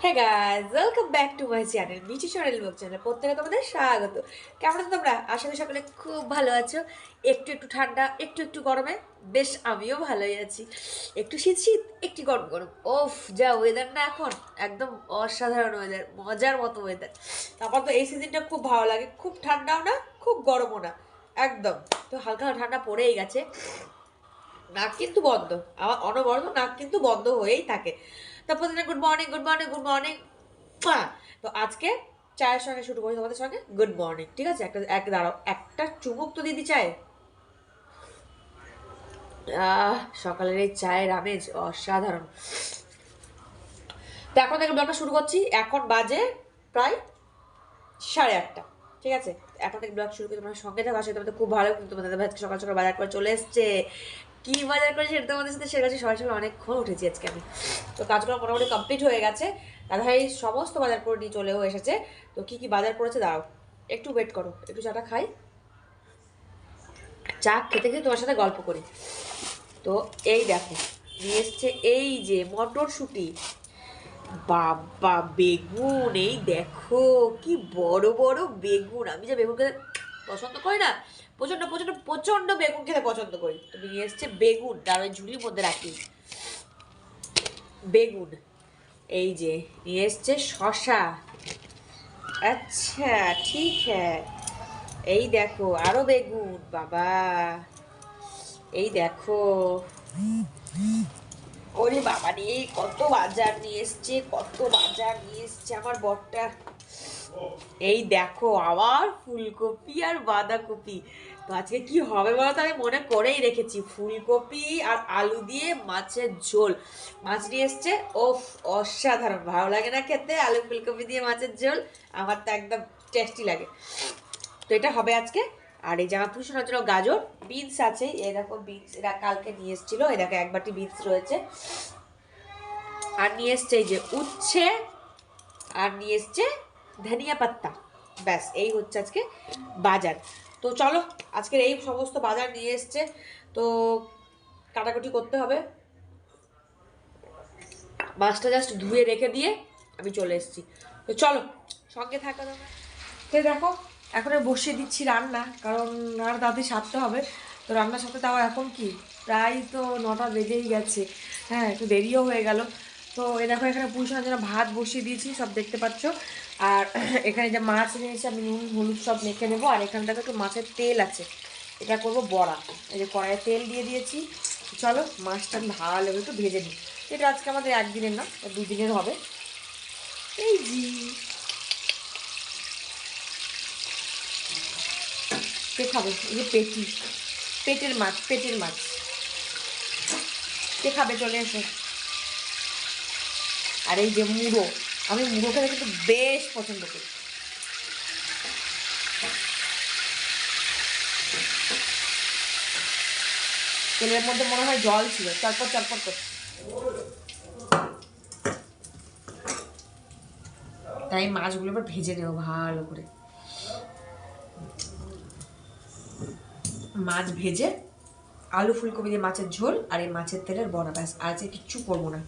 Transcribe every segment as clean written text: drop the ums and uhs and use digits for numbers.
হ্যাঁ guys, welcome back to my channel Michi channel blog channel. প্রত্যেকে তোমাদের স্বাগত। কেমন আছো তোমরা? আশা করি সকলে খুব ভালো আছো। একটু একটু ঠান্ডা, একটু একটু গরমে বেশ আমিও ভালোই আছি। একটু শীত শীত, একটু গরম গরম। ওফ, যা ওয়েদার না এখন, একদম অসাধারণ ওয়েদার, মজার মতো ওয়েদার। আমার তো এই সিজনটা খুব ভালো লাগে, খুব ঠান্ডাও না, খুব গরমও না, একদম। তো হালকা ঠান্ডা পড়েই গেছে, নাক কিন্তু বন্ধ, আমার অনবরত নাক কিন্তু বন্ধ হয়েই থাকে। তারপর good morning good morning good morning. তো আজকে চায়ের সঙ্গে শুরু করি তোমাদের সঙ্গে গুড মর্নিং, ঠিক আছে? দাঁড়াও, একটা চুমুক তো দিদি চায়। সকালের এই চায়ের আমেজ অসাধারণ। তো এখন থেকে ব্লগটা শুরু করছি। এখন বাজে প্রায় 8:30, ঠিক আছে? এখন থেকে ব্লগ শুরু করি, তোমার সঙ্গে থাকো। আসলে তোমাদের খুব ভালো, কিন্তু তোমাদের ভাই সকাল সকাল বাজার করে চলে এসছে। কি বাজার করেছি সেটা তোমাদের সাথে শেয়ার করছি। সকাল সকাল অনেকক্ষণ উঠেছি আজকে আমি। তো কাজগুলো মোটামুটি কমপ্লিট হয়ে গেছে। দাদা ভাই সমস্ত বাজার করে নিয়ে চলেও এসেছে। তো কি কি বাজার করেছে দাঁড়াও, একটু ওয়েট করো, একটু চাটা খাই। চা খেতে খেতে তোমার সাথে গল্প করি। তো এই দেখো, নিয়ে এসছে এই যে মটরশুঁটি, বাবা বেগুন, এই দেখো কি বড় বড় বেগুন। আমি যে বেগুন খেতে পছন্দ করি না, প্রচন্ড প্রচন্ড প্রচন্ড বেগুন খেতে পছন্দ করি। তুমি নিয়ে এসছে বেগুন, তার ওই ঝুড়ির মধ্যে রাখি বেগুন। এই যে নিয়ে এসছে শশা। আচ্ছা, ঠিক হ্যাঁ। এই দেখো আরো বেগুন, বাবা। এই দেখো, ওরে বাবা রে, কত বাজার নিয়ে এসছে, কত বাজার নিয়ে এসছে আমার বরটা। এই দেখো আবার ফুলকপি আর বাঁধাকপি। তো আজকে কি হবে বলো তো, আমি মনে করেই রেখেছি ফুলকপি আর আলু দিয়ে মাছের ঝোল। মাছ নিয়ে এসছে, ওফ, অসাধারণ ভালো লাগে না খেতে আলু ফুলকপি দিয়ে মাছের ঝোল? আমার তো একদম টেস্টি লাগে। তো এটা হবে আজকে। আর এই জামা পুষানোর জন্য গাজর, বিনস আছে, এরকম বিনস এরা কালকে নিয়ে এসেছিল, এই দেখো এক বাটি বিনস রয়েছে। আর নিয়ে এসছে এই যে উচ্ছে, আর নিয়ে এসছে ধনিয়া পাত্তা। ব্যাস এই হচ্ছে আজকে বাজার। তো চলো, আজকের এই সমস্ত বাজার নিয়ে এসছে। তো কাটাকুটি করতে হবে। মাছটা জাস্ট ধুয়ে রেখে দিয়ে আমি চলে এসেছি। তো চলো, সঙ্গে থাকো তোমরা। তো দেখো, এখন বসিয়ে দিচ্ছি রান্না, কারণ আর দাদি সারতে হবে। তো রান্নার সাথে তাও এখন কি প্রায় তো 9টা বেজেই গেছে। হ্যাঁ, একটু দেরিও হয়ে গেল। তো এ দেখো, এখানে পুষানোর জন্য ভাত বসিয়ে দিয়েছি, সব দেখতে পাচ্ছ। আর এখানে যে মাছ নিয়েছি, আমি নুন হলুদ সব মেখে নেবো। আর এখানে দেখো একটু মাছের তেল আছে, এটা করবো বড়া। এই যে কড়াইয়ে তেল দিয়ে দিয়েছি। চলো মাছটা ভালো একটু ভেজে নিই। এটা আজকে আমাদের একদিনের না, 2 দিনের হবে। এই জি, কে খাবে? এই যে পেটি, পেটের মাছ, পেটের মাছ। কে খাবে? চলে এসো। আর এই যে মুড়ো, আমি মুড়ো খেতে কিন্তু বেশ পছন্দ করি। তেলের মধ্যে মনে হয় জল ছিল, চটপট চটপট করছে। তাই মাছগুলো এবার ভেজে নেবো ভালো করে। মাছ ভেজে আলু ফুলকপি দিয়ে মাছের ঝোল আর এই মাছের তেলের বড়া, ব্যাস। আর আজকে কিচ্ছু করবো না।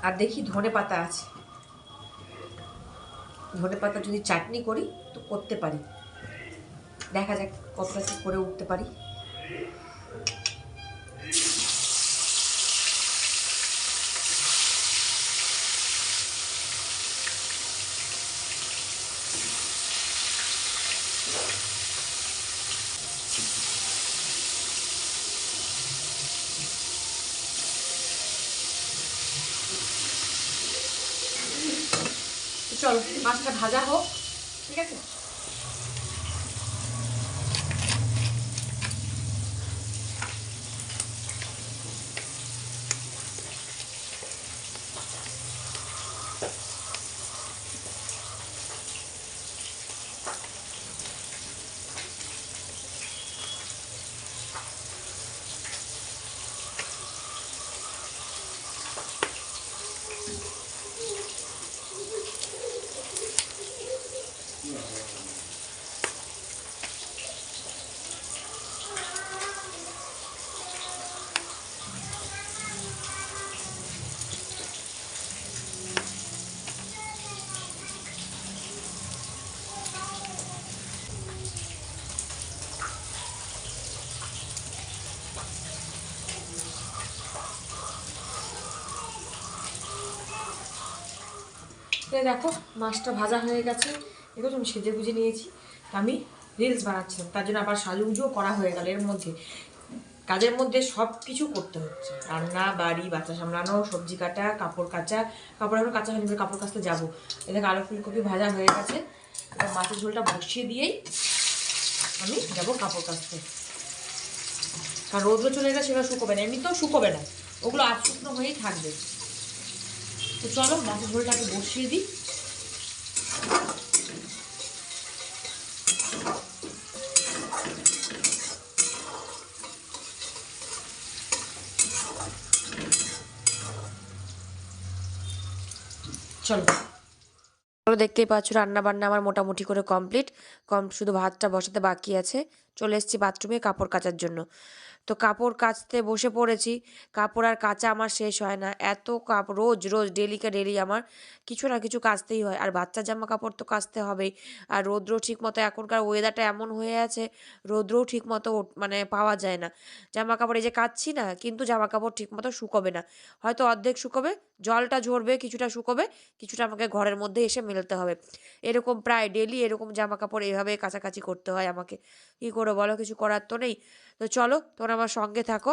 আর দেখি ধনে পাতা আছে, ধনে পাতা যদি চাটনি করি তো করতে পারি। দেখা যাক কতটা কি করে উঠতে পারি। চলো মাছটা ভাজা হোক, ঠিক আছে? তো দেখো মাছটা ভাজা হয়ে গেছে, এগুলো আমি সেজে গুজে নিয়েছি। আমি রিলস বানাচ্ছিলাম, তার জন্য আবার সাজুগুজুও করা হয়ে গেল। এর মধ্যে কাজের মধ্যে সব কিছু করতে হচ্ছে, রান্না, বাড়ি, বাচ্চা সামলানো, সবজি কাটা, কাপড় কাচা। কাপড় এখন কাচা হয়নি, কাপড় কাচতে যাবো। এদিকে আলু ফুলকপি ভাজা হয়ে গেছে, এবার মাছের ঝোলটা বসিয়ে দিয়েই আমি যাবো কাপড় কাচতে। কারণ রোদ্র চলে গেলে সেগুলো শুকোবে না, এমনিতেও শুকোবে না, ওগুলো আধ শুকনো হয়েই থাকবে। তো চলো মাছের ঝোলটাকে বসিয়ে দিই। চলো দেখতেই পাচ্ছ রান্না বান্না আমার মোটামুটি করে কমপ্লিট। শুধু ভাতটা বসাতে বাকি আছে। চলে এসেছি বাথরুমে কাপড় কাচার জন্য। তো কাপড় কাচতে বসে পড়েছি। কাপড় আর কাচা আমার শেষ হয় না, এত কাপড় রোজ রোজ ডেলিকে ডেলি আমার কিছু না কিছু কাচতেই হয়। আর বাচ্চার জামা কাপড় তো কাচতে হবেই। আর রৌদ্র ঠিক মতো, এখনকার ওয়েদারটা এমন হয়ে আছে, রৌদ্রও ঠিক মতো মানে পাওয়া যায় না। জামা কাপড় এই যে কাচ্ছি না, কিন্তু জামা কাপড় ঠিক মতো শুকোবে না। হয়তো অর্ধেক শুকোবে, জলটা ঝরবে, কিছুটা শুকোবে, কিছুটা আমাকে ঘরের মধ্যে এসে মেলতে হবে। এরকম প্রায় ডেলি এরকম জামা কাপড় এভাবে কাছাকাছি করতে হয় আমাকে। কী করে বলো, কিছু করার তো নেই। তো চলো তোমরা আমার সঙ্গে থাকো।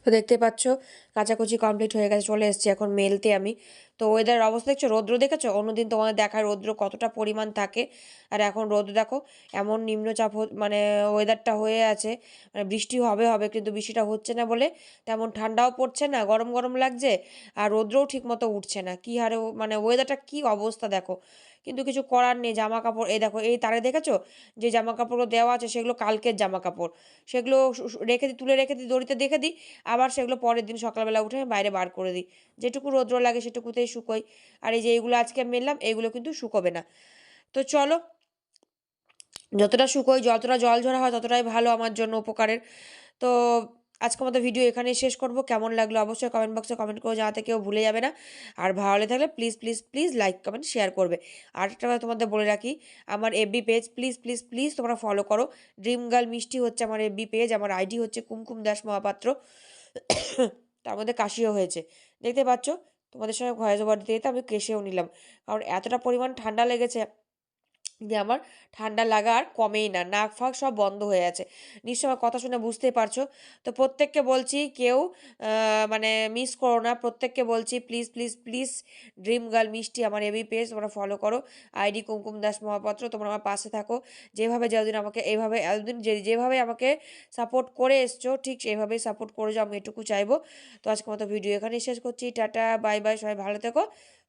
তো দেখতে পাচ্ছ কাচাকুচি কমপ্লিট হয়ে গেছে, চলে এসেছি এখন মেলতে আমি। তো ওয়েদারের অবস্থা দেখছো, রৌদ্র দেখেছো, অন্যদিন তোমাদের দেখায় রৌদ্র কতটা পরিমাণ থাকে, আর এখন রৌদ্র দেখো এমন নিম্নচাপ মানে ওয়েদারটা হয়ে আছে, মানে বৃষ্টি হবে হবে কিন্তু বৃষ্টিটা হচ্ছে না বলে তেমন ঠান্ডাও পড়ছে না, গরম গরম লাগছে, আর রৌদ্রও ঠিক মতো উঠছে না। কী হারে মানে ওয়েদারটা কী অবস্থা দেখো, কিন্তু কিছু করার নেই। জামা কাপড় এই দেখো, এই তারে দেখেছো যে জামা কাপড়গুলো দেওয়া আছে সেগুলো কালকের জামা কাপড়, সেগুলো রেখে দিই, তুলে রেখে দিই, দড়িতে দেখে দিই, আবার সেগুলো পরের দিন সকালবেলা উঠে বাইরে বার করে দিই, যেটুকু রৌদ্র লাগে সেটুকুতেই শুকোই। আর এই যে এইগুলো আজকে মেললাম, এইগুলো কিন্তু শুকোবে না। তো চলো, যতটা শুকোই, যতটা জল ঝরা হয় ততটাই ভালো আমার জন্য, উপকারের। তো আজকের মতো ভিডিও এখানেই শেষ করব। কেমন লাগলো অবশ্যই কমেন্ট বক্সে কমেন্ট করে জানাতে কেউ ভুলে যাবে না। আর ভালো লেগে থাকলে please please please like comment share করবে। আর একটা কথা তোমাদের বলে রাখি, আমার FB page please please please তোমরা ফলো করো। ড্রিম গার্ল মিষ্টি হচ্ছে আমার এফবি পেজ, আমার আইডি হচ্ছে কুমকুম দাস মহাপাত্র। তার মধ্যে কাশিও হয়েছে, দেখতে পাচ্ছ। তোমাদের সঙ্গে ভয়েস ওভার দিতে দিতে আমি কেশেও নিলাম, কারণ এতটা পরিমাণ ঠান্ডা লেগেছে, যে আমার ঠান্ডা লাগা আর কমেই না, নাক ফাঁক সব বন্ধ হয়ে আছে। নিশ্চয়ই আমার কথা শুনে বুঝতেই পারছো। তো প্রত্যেককে বলছি কেউ মানে মিস করো না, প্রত্যেককে বলছি please please please dream girl মিষ্টি আমার এবি পেজ তোমরা ফলো করো, আইডি কুমকুম দাস মহাপাত্র, তোমরা আমার পাশে থাকো। যেভাবে যতদিন আমাকে এইভাবে এতদিন যেভাবে আমাকে সাপোর্ট করে এসছো ঠিক সেইভাবেই সাপোর্ট করে যাও, আমি এটুকু চাইবো। তো আজকের মতো ভিডিও এখানেই শেষ করছি, টাটা বাই বাই, সবাই ভালো থেকো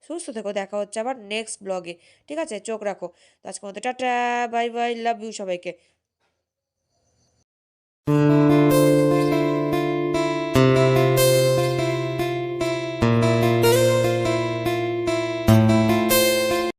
সুস্থ থেকো, দেখা হচ্ছে আবার নেক্সট ব্লগে। ঠিক আছে, চোখ রাখো। তো আজকের মতো ta-ta bye bye, love you সবাইকে।